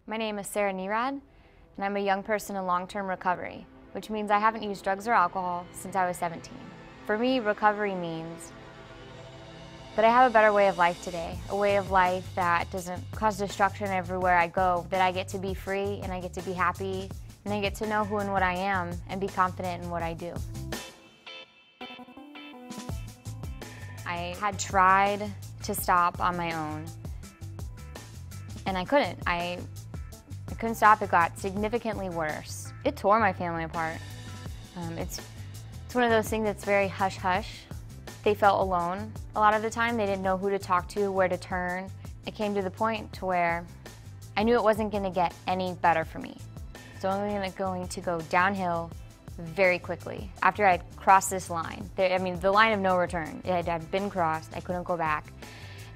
My name is Sarah Nerad, and I'm a young person in long-term recovery, which means I haven't used drugs or alcohol since I was 17. For me, recovery means that I have a better way of life today, a way of life that doesn't cause destruction everywhere I go, that I get to be free and I get to be happy, and I get to know who and what I am and be confident in what I do. I had tried to stop on my own, and I couldn't. I couldn't stop. It got significantly worse. It tore my family apart. It's one of those things that's very hush-hush. They felt alone a lot of the time. They didn't know who to talk to, where to turn. It came to the point to where I knew it wasn't going to get any better for me. It's only going to go downhill very quickly. After I'd crossed this line, the line of no return, it had been crossed. I couldn't go back.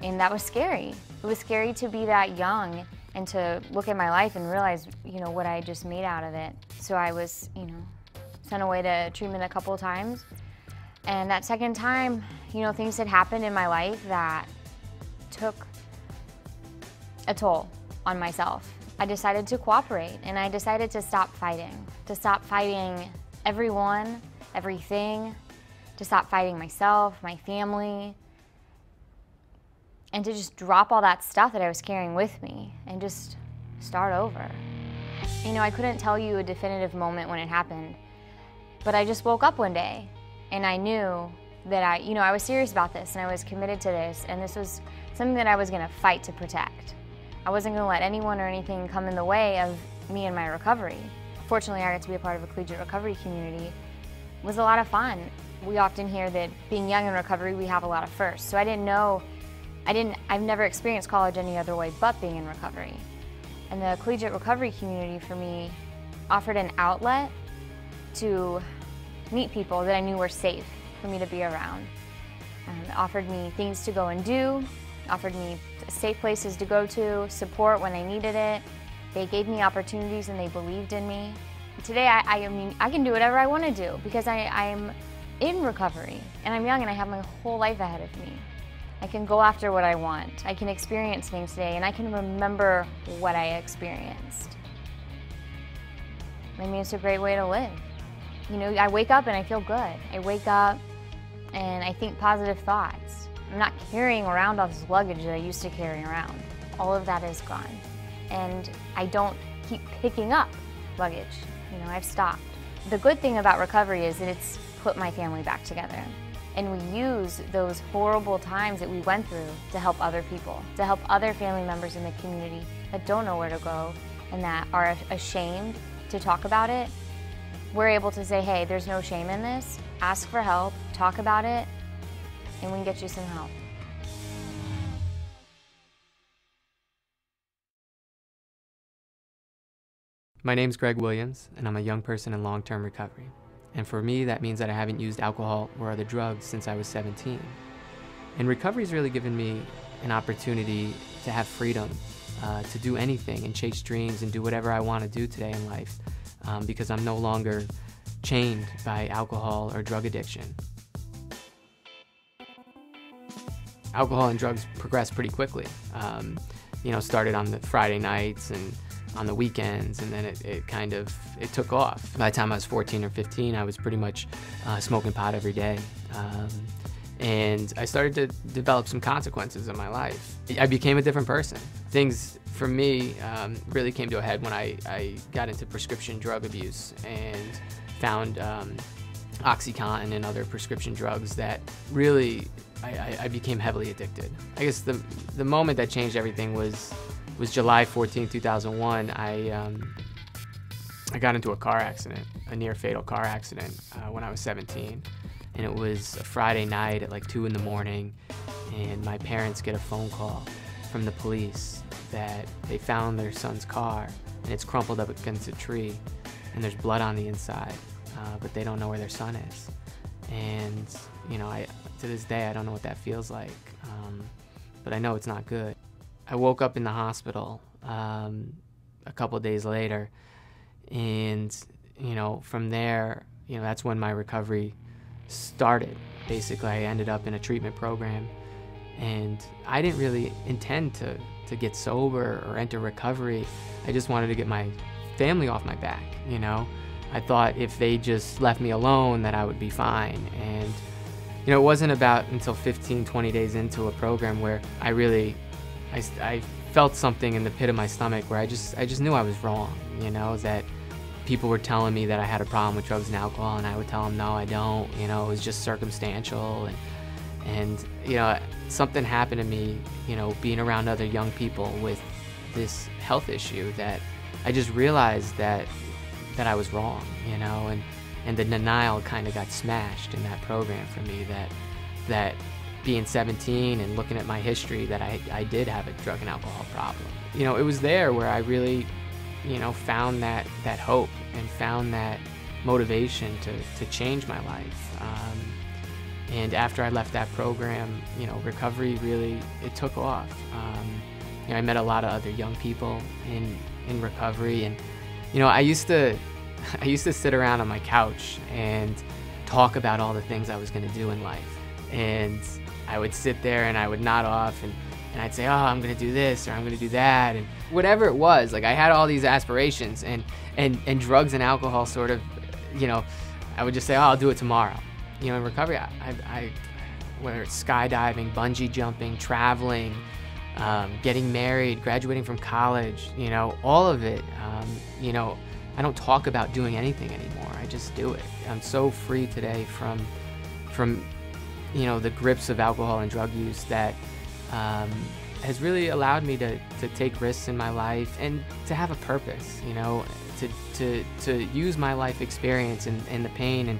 And that was scary. It was scary to be that young and to look at my life and realize, what I just made out of it. So I was, sent away to treatment a couple of times. And that second time, things had happened in my life that took a toll on myself. I decided to cooperate, and I decided to stop fighting everyone, everything, to stop fighting myself, my family, and to just drop all that stuff that I was carrying with me and just start over. I couldn't tell you a definitive moment when it happened, but I just woke up one day and I knew that I was serious about this and I was committed to this, and this was something that I was gonna fight to protect. I wasn't gonna let anyone or anything come in the way of me and my recovery. Fortunately, I got to be a part of a collegiate recovery community. It was a lot of fun. We often hear that being young in recovery, we have a lot of firsts. So I've never experienced college any other way but being in recovery. And the collegiate recovery community for me offered an outlet to meet people that I knew were safe for me to be around. It offered me things to go and do, offered me safe places to go to, support when I needed it. They gave me opportunities and they believed in me. Today, I can do whatever I want to do because I'm in recovery and I'm young and I have my whole life ahead of me. I can go after what I want. I can experience things today and I can remember what I experienced. It's a great way to live. I wake up and I feel good. I wake up and I think positive thoughts. I'm not carrying around all this luggage that I used to carry around. All of that is gone. And I don't keep picking up luggage. I've stopped. The good thing about recovery is that it's put my family back together. And we use those horrible times that we went through to help other people, to help other family members in the community that don't know where to go and that are ashamed to talk about it. We're able to say, hey, there's no shame in this. Ask for help, talk about it, and we can get you some help. My name's Greg Williams, and I'm a young person in long-term recovery. And for me, that means that I haven't used alcohol or other drugs since I was 17. And recovery's really given me an opportunity to have freedom, to do anything and chase dreams and do whatever I want to do today in life, because I'm no longer chained by alcohol or drug addiction. Alcohol and drugs progress pretty quickly. Started on the Friday nights and on the weekends, and then it took off. By the time I was 14 or 15, I was pretty much smoking pot every day. And I started to develop some consequences in my life. I became a different person. Things, for me, really came to a head when I got into prescription drug abuse and found OxyContin and other prescription drugs that really, I became heavily addicted. I guess the moment that changed everything was July 14, 2001. I got into a car accident, a near fatal car accident when I was 17. And it was a Friday night at like 2 in the morning, and my parents get a phone call from the police that they found their son's car and it's crumpled up against a tree and there's blood on the inside, but they don't know where their son is. And to this day, I don't know what that feels like, but I know it's not good. I woke up in the hospital a couple of days later, and from there, that's when my recovery started. Basically, I ended up in a treatment program, And I didn't really intend to get sober or enter recovery. I just wanted to get my family off my back, you know? I thought if they just left me alone that I would be fine. And, you know, it wasn't about until 15, 20 days into a program where I felt something in the pit of my stomach where I just knew I was wrong, you know, that people were telling me that I had a problem with drugs and alcohol, and I would tell them, no, I don't, you know, it was just circumstantial. And you know, something happened to me, you know, being around other young people with this health issue, that I just realized that I was wrong, you know, and the denial kind of got smashed in that program for me, that being 17 and looking at my history, that I did have a drug and alcohol problem. You know, it was there where I really, you know, found that hope and found that motivation to change my life. And after I left that program, you know, recovery really, it took off. You know, I met a lot of other young people in recovery, and you know, I used to sit around on my couch and talk about all the things I was going to do in life, and I would sit there and I would nod off, and I'd say, oh, I'm going to do this or I'm going to do that, and whatever it was, like I had all these aspirations, and drugs and alcohol sort of, you know, I would just say, oh, I'll do it tomorrow. You know, in recovery, I whether it's skydiving, bungee jumping, traveling, getting married, graduating from college, you know, all of it, you know, I don't talk about doing anything anymore. I just do it. I'm so free today from you know, the grips of alcohol and drug use that has really allowed me to take risks in my life and to have a purpose, you know, to use my life experience and the pain and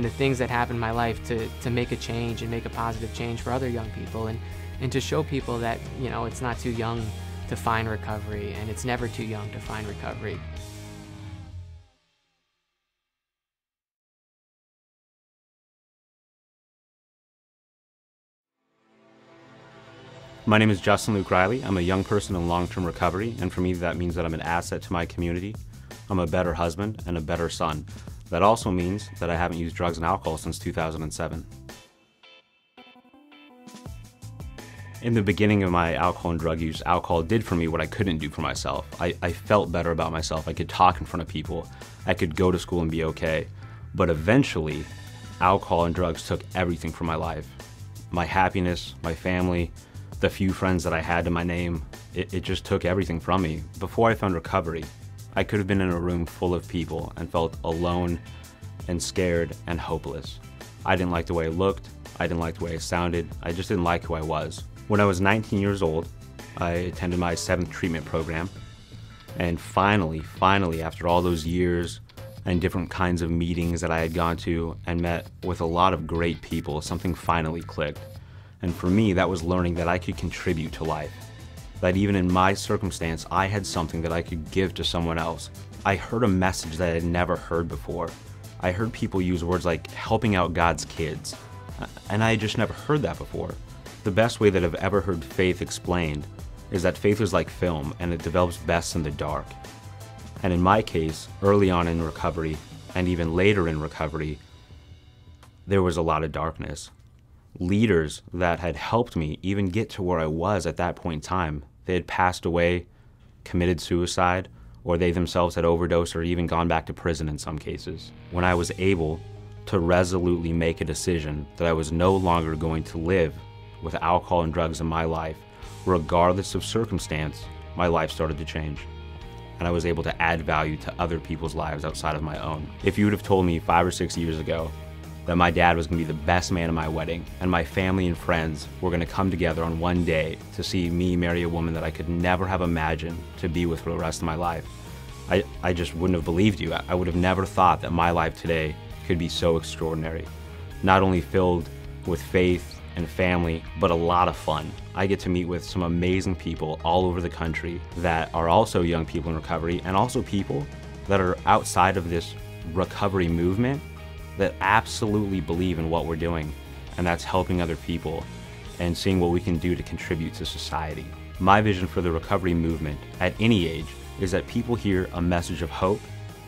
the things that happen in my life to make a change and make a positive change for other young people, and to show people that, you know, it's not too young to find recovery, and it's never too young to find recovery. My name is Justin Luke Riley. I'm a young person in long-term recovery, and for me that means that I'm an asset to my community. I'm a better husband and a better son. That also means that I haven't used drugs and alcohol since 2007. In the beginning of my alcohol and drug use, alcohol did for me what I couldn't do for myself. I felt better about myself. I could talk in front of people. I could go to school and be okay. But eventually, alcohol and drugs took everything from my life. My happiness, my family, the few friends that I had to my name, it just took everything from me. Before I found recovery, I could have been in a room full of people and felt alone and scared and hopeless. I didn't like the way I looked. I didn't like the way I sounded. I just didn't like who I was. When I was 19 years old, I attended my 7th treatment program. And finally, after all those years and different kinds of meetings that I had gone to and met with a lot of great people, something finally clicked. And for me, that was learning that I could contribute to life. That even in my circumstance, I had something that I could give to someone else. I heard a message that I had never heard before. I heard people use words like helping out God's kids, and I had just never heard that before. The best way that I've ever heard faith explained is that faith is like film, and it develops best in the dark. And in my case, early on in recovery, and even later in recovery, there was a lot of darkness. Leaders that had helped me even get to where I was at that point in time, they had passed away, committed suicide, or they themselves had overdosed or even gone back to prison in some cases. When I was able to resolutely make a decision that I was no longer going to live with alcohol and drugs in my life, regardless of circumstance, my life started to change. And I was able to add value to other people's lives outside of my own. If you would have told me 5 or 6 years ago that my dad was going to be the best man at my wedding, and my family and friends were going to come together on one day to see me marry a woman that I could never have imagined to be with for the rest of my life, I just wouldn't have believed you. I would have never thought that my life today could be so extraordinary. Not only filled with faith and family, but a lot of fun. I get to meet with some amazing people all over the country that are also young people in recovery, and also people that are outside of this recovery movement that absolutely believe in what we're doing, and that's helping other people and seeing what we can do to contribute to society. My vision for the recovery movement at any age is that people hear a message of hope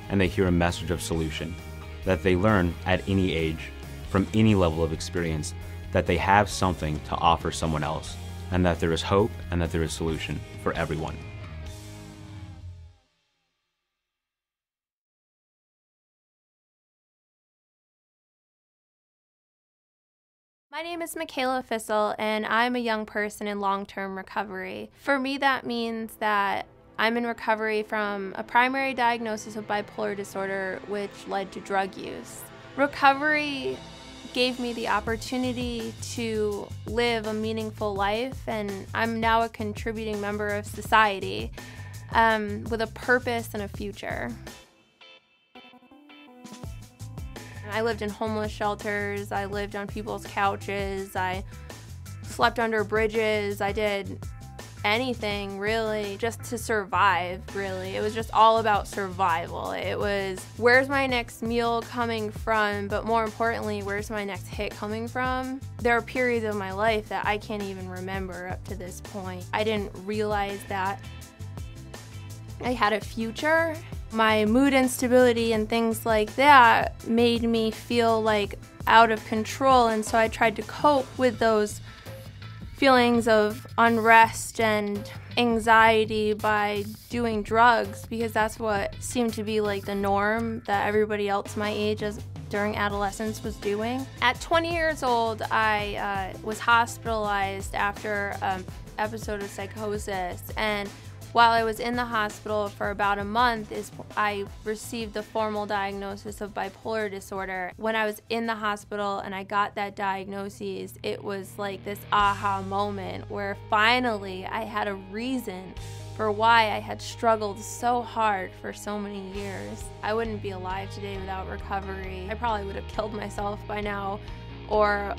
and they hear a message of solution, that they learn at any age, from any level of experience, that they have something to offer someone else, and that there is hope and that there is solution for everyone. My name is Michaela Fissel, and I'm a young person in long-term recovery. For me, that means that I'm in recovery from a primary diagnosis of bipolar disorder, which led to drug use. Recovery gave me the opportunity to live a meaningful life, and I'm now a contributing member of society with a purpose and a future. I lived in homeless shelters, I lived on people's couches, I slept under bridges, I did anything really just to survive, really. It was just all about survival. It was, where's my next meal coming from, but more importantly, where's my next hit coming from? There are periods of my life that I can't even remember up to this point. I didn't realize that I had a future. My mood instability and things like that made me feel like out of control, and so I tried to cope with those feelings of unrest and anxiety by doing drugs, because that's what seemed to be like the norm that everybody else my age during adolescence was doing. At 20 years old, I was hospitalized after an episode of psychosis, and while I was in the hospital for about a month, I received the formal diagnosis of bipolar disorder. When I was in the hospital and I got that diagnosis, it was like this aha moment where finally I had a reason for why I had struggled so hard for so many years. I wouldn't be alive today without recovery. I probably would have killed myself by now or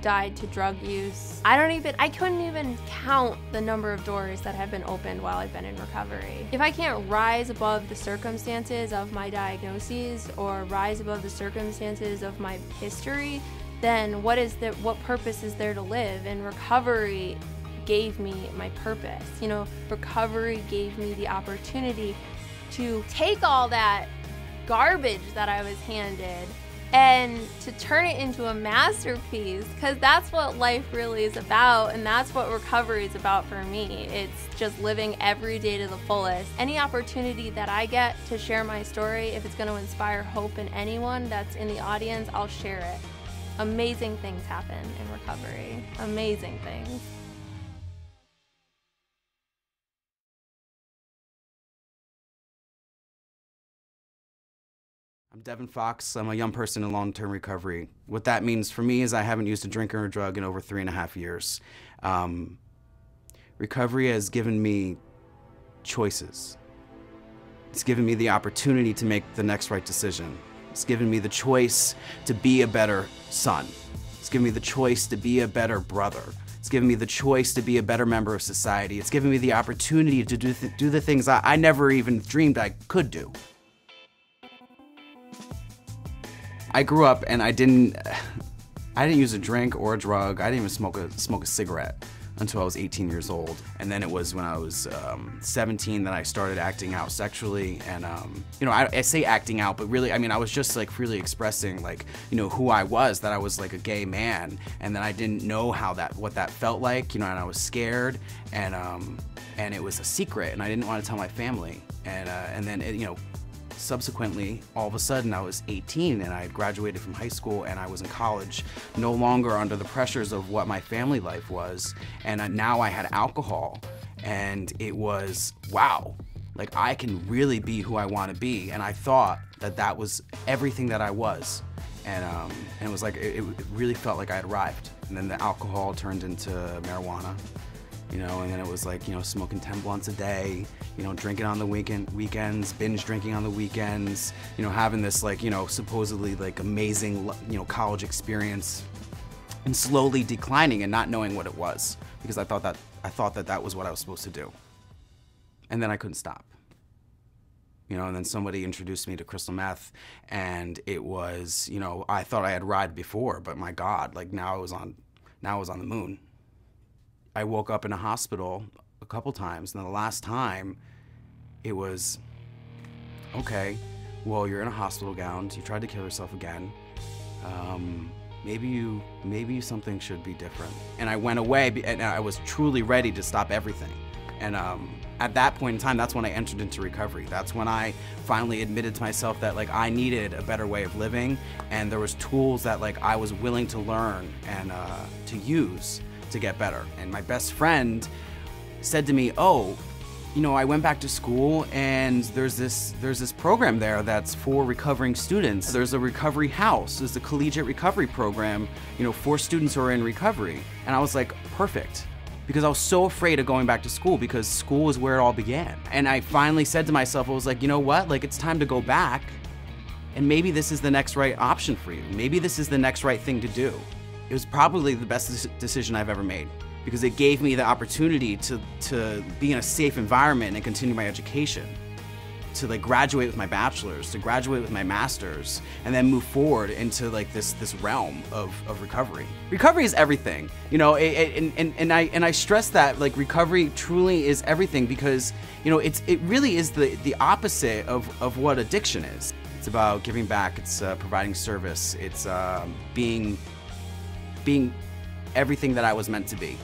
died to drug use. I couldn't even count the number of doors that have been opened while I've been in recovery. If I can't rise above the circumstances of my diagnoses or rise above the circumstances of my history, then what purpose is there to live? And recovery gave me my purpose. You know, recovery gave me the opportunity to take all that garbage that I was handed and to turn it into a masterpiece, because that's what life really is about, and that's what recovery is about for me. It's just living every day to the fullest. Any opportunity that I get to share my story, if it's going to inspire hope in anyone that's in the audience, I'll share it. Amazing things happen in recovery. Amazing things. I'm Devin Fox. I'm a young person in long-term recovery. What that means for me is I haven't used a drink or a drug in over 3.5 years. Recovery has given me choices. It's given me the opportunity to make the next right decision. It's given me the choice to be a better son. It's given me the choice to be a better brother. It's given me the choice to be a better member of society. It's given me the opportunity to do the things I never even dreamed I could do. I grew up and I didn't use a drink or a drug. I didn't even smoke a cigarette until I was 18 years old. And then it was when I was 17 that I started acting out sexually. And you know, I say acting out, but really, I mean, I was just like freely expressing like, you know, who I was, that I was like a gay man. And then I didn't know what that felt like, you know, and I was scared, and it was a secret, and I didn't want to tell my family. And then you know, subsequently, all of a sudden, I was 18 and I had graduated from high school and I was in college, no longer under the pressures of what my family life was. And now I had alcohol, and it was, wow, like I can really be who I want to be. And I thought that was everything that I was. And it was like, it really felt like I had arrived. And then the alcohol turned into marijuana. You know, and then it was like, you know, smoking 10 blunts a day, you know, drinking on the weekends, binge drinking on the weekends, you know, having this like, you know, supposedly like amazing, you know, college experience, and slowly declining and not knowing what it was, because I thought that was what I was supposed to do. And then I couldn't stop. You know, and then somebody introduced me to crystal meth, and it was, you know, I thought I had arrived before, but my God, like now I was on the moon. I woke up in a hospital a couple times, and the last time it was, okay, well, you're in a hospital gown, you tried to kill yourself again, maybe something should be different. And I went away, and I was truly ready to stop everything. And at that point in time, that's when I entered into recovery. That's when I finally admitted to myself that like I needed a better way of living, and there was tools that like I was willing to learn and to use to get better. And my best friend said to me, "Oh, you know, I went back to school and there's this program there that's for recovering students. There's a recovery house. There's a collegiate recovery program, you know, for students who are in recovery." And I was like, perfect. Because I was so afraid of going back to school, because school is where it all began. And I finally said to myself, I was like, you know what? Like, it's time to go back, and maybe this is the next right option for you. Maybe this is the next right thing to do. It was probably the best decision I've ever made, because it gave me the opportunity to be in a safe environment and continue my education, to like graduate with my bachelor's, to graduate with my master's, and then move forward into like this realm of recovery. Recovery is everything, you know, and I stress that like recovery truly is everything, because you know it really is the opposite of what addiction is. It's about giving back. It's providing service. It's being everything that I was meant to be.